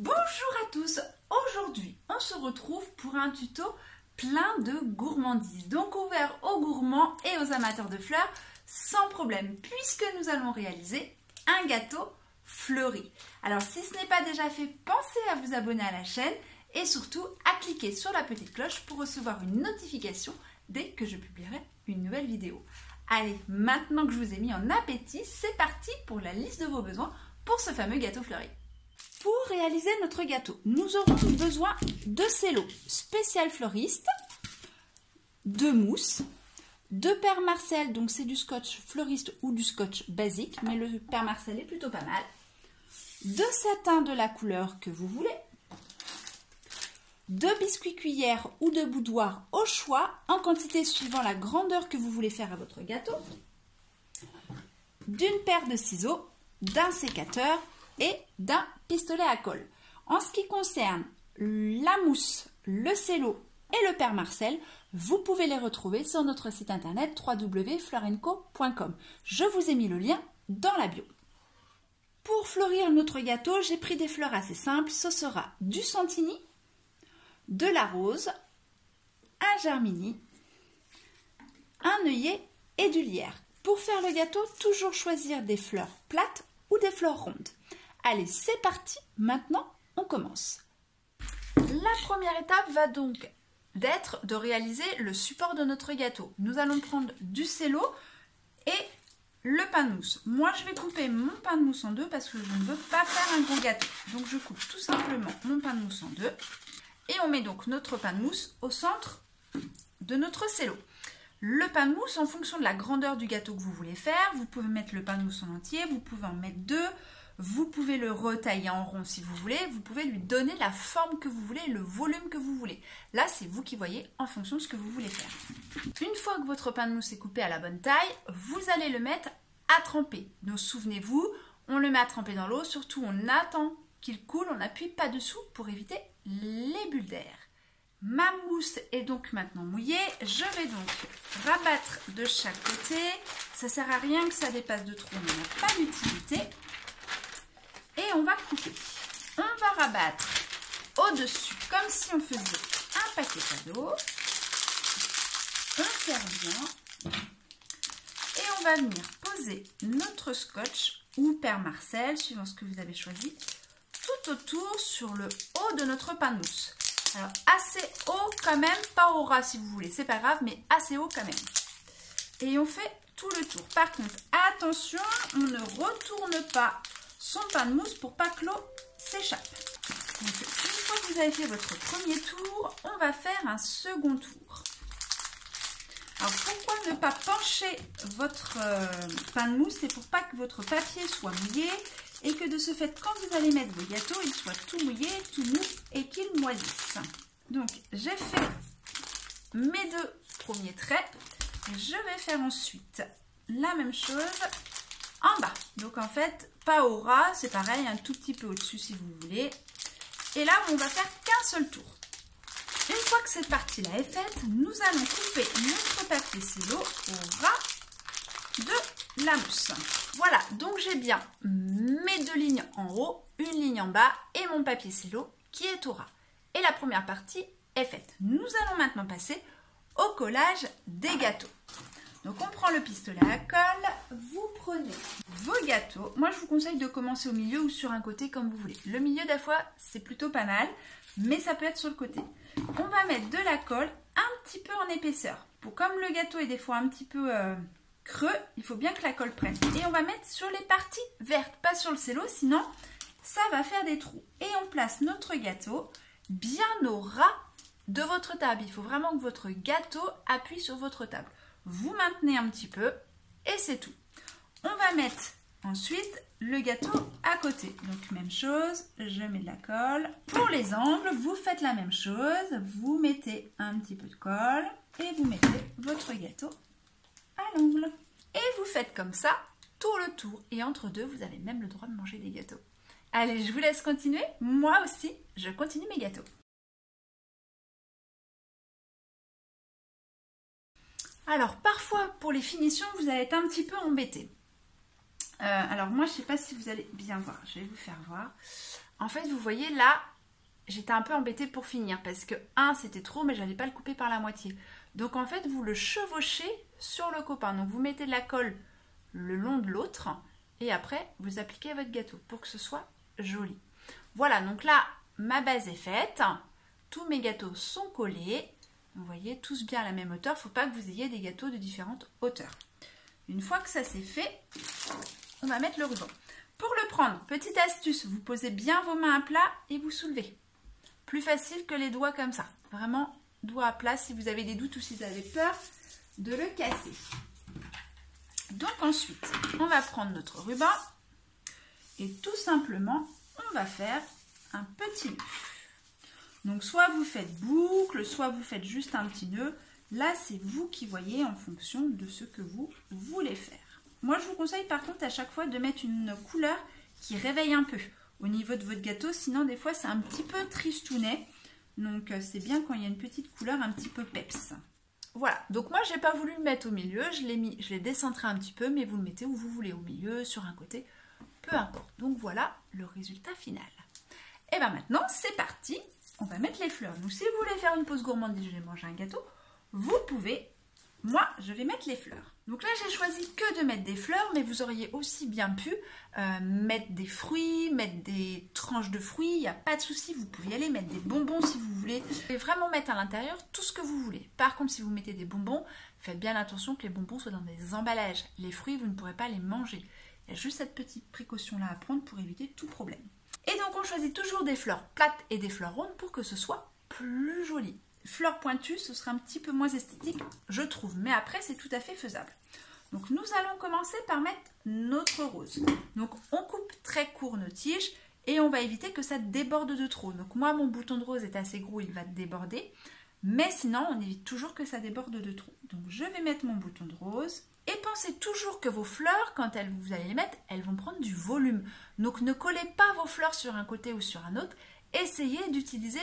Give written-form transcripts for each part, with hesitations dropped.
Bonjour à tous, aujourd'hui on se retrouve pour un tuto plein de gourmandises, donc ouvert aux gourmands et aux amateurs de fleurs sans problème, puisque nous allons réaliser un gâteau fleuri. Alors si ce n'est pas déjà fait, pensez à vous abonner à la chaîne et surtout à cliquer sur la petite cloche pour recevoir une notification dès que je publierai une nouvelle vidéo. Allez, maintenant que je vous ai mis en appétit, c'est parti pour la liste de vos besoins pour ce fameux gâteau fleuri. Pour réaliser notre gâteau, nous aurons besoin de cello spécial fleuriste, de mousse, de Père Marcel, donc c'est du scotch fleuriste ou du scotch basique, mais le Père Marcel est plutôt pas mal, de satin de la couleur que vous voulez, de biscuits cuillère ou de boudoir au choix, en quantité suivant la grandeur que vous voulez faire à votre gâteau, d'une paire de ciseaux, d'un sécateur et d'un pistolet à colle. En ce qui concerne la mousse, le cello et le Père Marcel, vous pouvez les retrouver sur notre site internet www.fleurenco.com. Je vous ai mis le lien dans la bio. Pour fleurir notre gâteau, j'ai pris des fleurs assez simples. Ce sera du Santini, de la rose, un germini, un œillet et du lierre. Pour faire le gâteau, toujours choisir des fleurs plates ou des fleurs rondes. Allez, c'est parti, maintenant on commence. La première étape va donc d'être de réaliser le support de notre gâteau. Nous allons prendre du cello et le pain de mousse. Moi je vais couper mon pain de mousse en deux parce que je ne veux pas faire un gros gâteau. Donc je coupe tout simplement mon pain de mousse en deux et on met donc notre pain de mousse au centre de notre cello. Le pain de mousse, en fonction de la grandeur du gâteau que vous voulez faire, vous pouvez mettre le pain de mousse en entier, vous pouvez en mettre deux. Vous pouvez le retailler en rond si vous voulez, vous pouvez lui donner la forme que vous voulez, le volume que vous voulez. Là, c'est vous qui voyez en fonction de ce que vous voulez faire. Une fois que votre pain de mousse est coupé à la bonne taille, vous allez le mettre à tremper. Donc souvenez-vous, on le met à tremper dans l'eau, surtout on attend qu'il coule, on n'appuie pas dessous pour éviter les bulles d'air. Ma mousse est donc maintenant mouillée, je vais donc rabattre de chaque côté. Ça ne sert à rien que ça dépasse de trop, on n'en a pas d'utilité. Et on va couper. On va rabattre au-dessus comme si on faisait un paquet cadeau. On serre bien. Et on va venir poser notre scotch ou Père Marcel, suivant ce que vous avez choisi, tout autour sur le haut de notre pain de mousse. Alors assez haut quand même, pas au ras si vous voulez, c'est pas grave, mais assez haut quand même. Et on fait tout le tour. Par contre, attention, on ne retourne pas son pain de mousse pour pas que l'eau s'échappe. Donc une fois que vous avez fait votre premier tour, on va faire un second tour. Alors pourquoi ne pas pencher votre pain de mousse? C'est pour pas que votre papier soit mouillé et que de ce fait, quand vous allez mettre vos gâteaux, il soit tout mouillé, tout mou et qu'il moisisse. Donc j'ai fait mes deux premiers traits. Je vais faire ensuite la même chose en bas. Donc en fait, pas au ras, c'est pareil, un tout petit peu au-dessus si vous voulez. Et là, on va faire qu'un seul tour. Une fois que cette partie-là est faite, nous allons couper notre papier cello au ras de la mousse. Voilà, donc j'ai bien mes deux lignes en haut, une ligne en bas et mon papier cello qui est au ras. Et la première partie est faite. Nous allons maintenant passer au collage des gâteaux. Donc on prend le pistolet à colle, vous prenez vos gâteaux. Moi je vous conseille de commencer au milieu ou sur un côté comme vous voulez. Le milieu des fois c'est plutôt pas mal, mais ça peut être sur le côté. On va mettre de la colle un petit peu en épaisseur. Comme le gâteau est des fois un petit peu creux, il faut bien que la colle prenne. Et on va mettre sur les parties vertes, pas sur le cello, sinon ça va faire des trous. Et on place notre gâteau bien au ras de votre table. Il faut vraiment que votre gâteau appuie sur votre table. Vous maintenez un petit peu et c'est tout. On va mettre ensuite le gâteau à côté. Donc même chose, je mets de la colle. Pour les angles, vous faites la même chose. Vous mettez un petit peu de colle et vous mettez votre gâteau à l'angle. Et vous faites comme ça tout le tour. Et entre deux, vous avez même le droit de manger des gâteaux. Allez, je vous laisse continuer. Moi aussi, je continue mes gâteaux. Alors, parfois, pour les finitions, vous allez être un petit peu embêté. Alors, moi, je ne sais pas si vous allez bien voir. Je vais vous faire voir. en fait, vous voyez là, j'étais un peu embêtée pour finir parce que c'était trop, mais j'allais pas le couper par la moitié. Donc en fait, vous le chevauchez sur le copain. Donc vous mettez de la colle le long de l'autre et après, vous appliquez votre gâteau pour que ce soit joli. Voilà, donc là, ma base est faite. Tous mes gâteaux sont collés. Vous voyez, tous bien à la même hauteur. Il ne faut pas que vous ayez des gâteaux de différentes hauteurs. Une fois que ça c'est fait, on va mettre le ruban. Pour le prendre, petite astuce, vous posez bien vos mains à plat et vous soulevez. Plus facile que les doigts comme ça. Vraiment, doigts à plat si vous avez des doutes ou si vous avez peur de le casser. Donc ensuite, on va prendre notre ruban et tout simplement, on va faire un petit nœud. Donc soit vous faites boucle, soit vous faites juste un petit nœud. Là, c'est vous qui voyez en fonction de ce que vous voulez faire. Moi, je vous conseille par contre à chaque fois de mettre une couleur qui réveille un peu au niveau de votre gâteau. Sinon, des fois, c'est un petit peu tristounet. Donc, c'est bien quand il y a une petite couleur un petit peu peps. Voilà. Donc, moi, je n'ai pas voulu le mettre au milieu. Je l'ai décentré un petit peu, mais vous le mettez où vous voulez, au milieu, sur un côté, peu importe. Donc, voilà le résultat final. Et bien maintenant, c'est parti. On va mettre les fleurs. Donc, si vous voulez faire une pause gourmandise, je vais manger un gâteau, vous pouvez. Moi, je vais mettre les fleurs. Donc là, j'ai choisi que de mettre des fleurs, mais vous auriez aussi bien pu mettre des fruits, mettre des tranches de fruits, il n'y a pas de souci, vous pouvez y aller, mettre des bonbons si vous voulez. Vous pouvez vraiment mettre à l'intérieur tout ce que vous voulez. Par contre, si vous mettez des bonbons, faites bien attention que les bonbons soient dans des emballages. Les fruits, vous ne pourrez pas les manger. Il y a juste cette petite précaution-là à prendre pour éviter tout problème. Et donc, on choisit toujours des fleurs plates et des fleurs rondes pour que ce soit plus joli. Fleurs pointues, ce sera un petit peu moins esthétique, je trouve. Mais après, c'est tout à fait faisable. Donc, nous allons commencer par mettre notre rose. Donc, on coupe très court nos tiges et on va éviter que ça déborde de trop. Donc, moi, mon bouton de rose est assez gros, il va déborder. Mais sinon, on évite toujours que ça déborde de trop. Donc, je vais mettre mon bouton de rose. Et pensez toujours que vos fleurs, quand vous allez les mettre, elles vont prendre du volume. Donc, ne collez pas vos fleurs sur un côté ou sur un autre. Essayez d'utiliser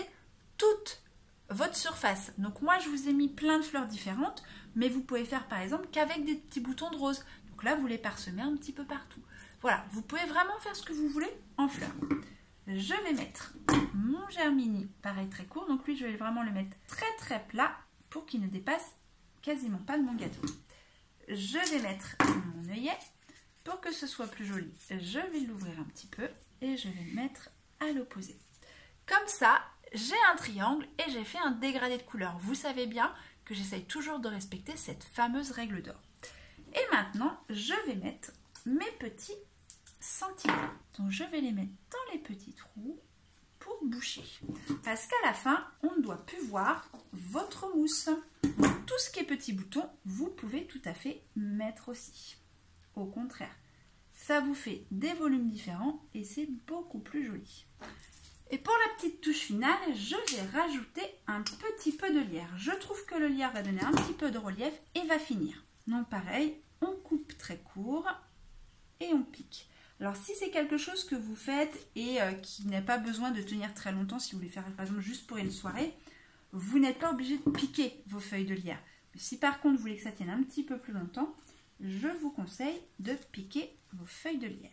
toute votre surface. Donc moi, je vous ai mis plein de fleurs différentes, mais vous pouvez faire par exemple qu'avec des petits boutons de rose. Donc là, vous les parsemez un petit peu partout. Voilà, vous pouvez vraiment faire ce que vous voulez en fleurs. Je vais mettre mon germini, pareil très court. Donc lui, je vais vraiment le mettre très très plat pour qu'il ne dépasse quasiment pas de mon gâteau. Je vais mettre mon œillet pour que ce soit plus joli. Je vais l'ouvrir un petit peu et je vais le mettre à l'opposé. Comme ça, j'ai un triangle et j'ai fait un dégradé de couleurs. Vous savez bien que j'essaye toujours de respecter cette fameuse règle d'or. Et maintenant, je vais mettre mes petits sentinelles. Donc, je vais les mettre dans les petits trous pour boucher. Parce qu'à la fin, on ne doit plus voir votre mousse. Donc, tout ce qui est petits boutons, vous pouvez tout à fait mettre aussi. Au contraire, ça vous fait des volumes différents et c'est beaucoup plus joli. Et pour la petite touche finale, je vais rajouter un petit peu de lierre. Je trouve que le lierre va donner un petit peu de relief et va finir. Donc pareil, on coupe très court et on pique. Alors si c'est quelque chose que vous faites et qui n'a pas besoin de tenir très longtemps, si vous voulez faire par exemple juste pour une soirée, vous n'êtes pas obligé de piquer vos feuilles de lierre. Si par contre vous voulez que ça tienne un petit peu plus longtemps, je vous conseille de piquer vos feuilles de lierre.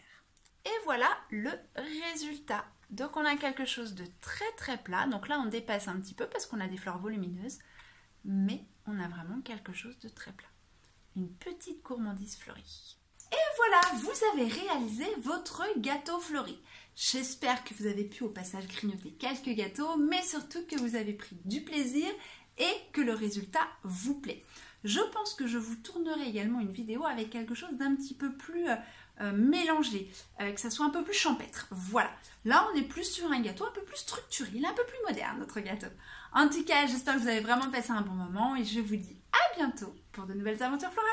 Et voilà le résultat. Donc on a quelque chose de très très plat. Donc là on dépasse un petit peu parce qu'on a des fleurs volumineuses. Mais on a vraiment quelque chose de très plat. Une petite gourmandise fleurie. Et voilà, vous avez réalisé votre gâteau fleuri. J'espère que vous avez pu au passage grignoter quelques gâteaux, mais surtout que vous avez pris du plaisir et que le résultat vous plaît. Je pense que je vous tournerai également une vidéo avec quelque chose d'un petit peu plus mélangé, que ça soit un peu plus champêtre. Voilà, là on est plus sur un gâteau un peu plus structuré, il est un peu plus moderne notre gâteau. En tout cas, j'espère que vous avez vraiment passé un bon moment et je vous dis à bientôt pour de nouvelles aventures florales.